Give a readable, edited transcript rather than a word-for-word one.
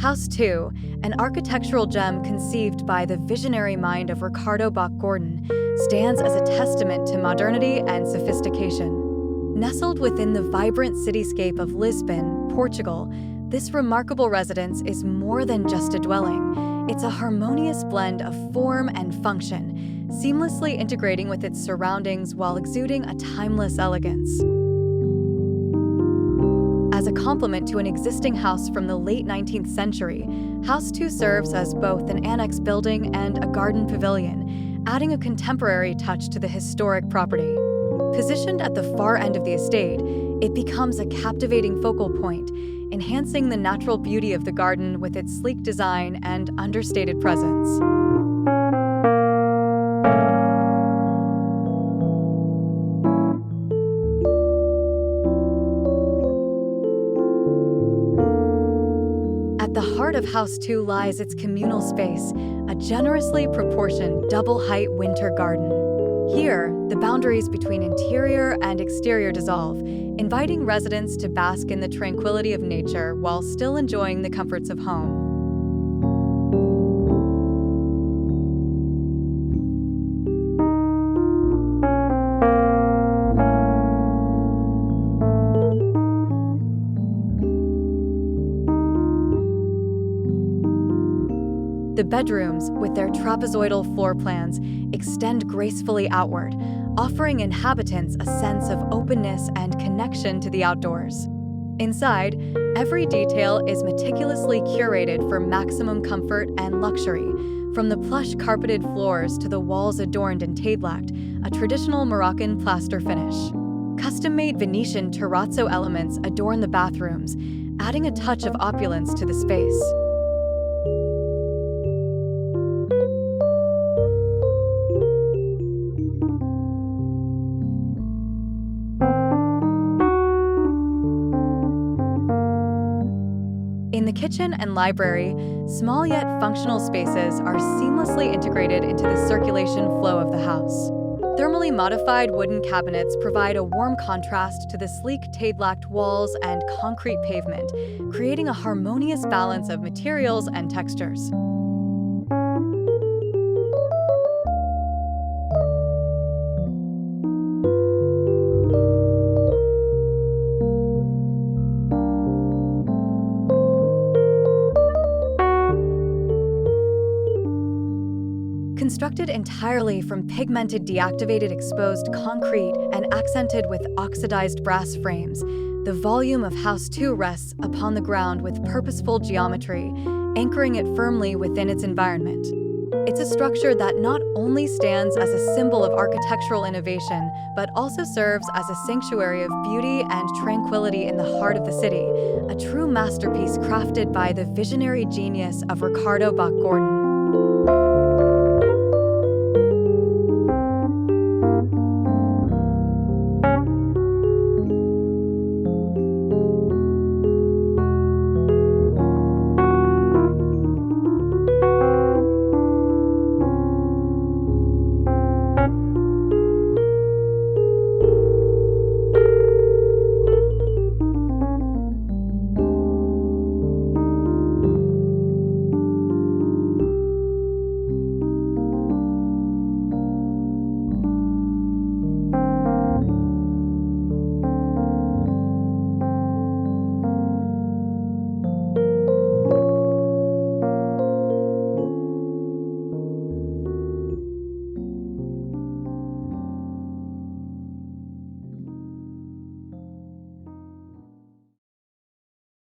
House 2, an architectural gem conceived by the visionary mind of Ricardo Bak Gordon, stands as a testament to modernity and sophistication. Nestled within the vibrant cityscape of Lisbon, Portugal, this remarkable residence is more than just a dwelling. It's a harmonious blend of form and function, seamlessly integrating with its surroundings while exuding a timeless elegance. As a complement to an existing house from the late 19th century, House 2 serves as both an annex building and a garden pavilion, adding a contemporary touch to the historic property. Positioned at the far end of the estate, it becomes a captivating focal point, enhancing the natural beauty of the garden with its sleek design and understated presence. At the heart of House 2 lies its communal space, a generously proportioned double-height winter garden. Here, the boundaries between interior and exterior dissolve, inviting residents to bask in the tranquility of nature while still enjoying the comforts of home. The bedrooms, with their trapezoidal floor plans, extend gracefully outward, offering inhabitants a sense of openness and connection to the outdoors. Inside, every detail is meticulously curated for maximum comfort and luxury, from the plush carpeted floors to the walls adorned in tadelact, a traditional Moroccan plaster finish. Custom-made Venetian terrazzo elements adorn the bathrooms, adding a touch of opulence to the space. In the kitchen and library, small yet functional spaces are seamlessly integrated into the circulation flow of the house. Thermally modified wooden cabinets provide a warm contrast to the sleek tadelact walls and concrete pavement, creating a harmonious balance of materials and textures. Constructed entirely from pigmented deactivated exposed concrete and accented with oxidized brass frames, the volume of House 2 rests upon the ground with purposeful geometry, anchoring it firmly within its environment. It's a structure that not only stands as a symbol of architectural innovation, but also serves as a sanctuary of beauty and tranquility in the heart of the city, a true masterpiece crafted by the visionary genius of Ricardo Bak Gordon.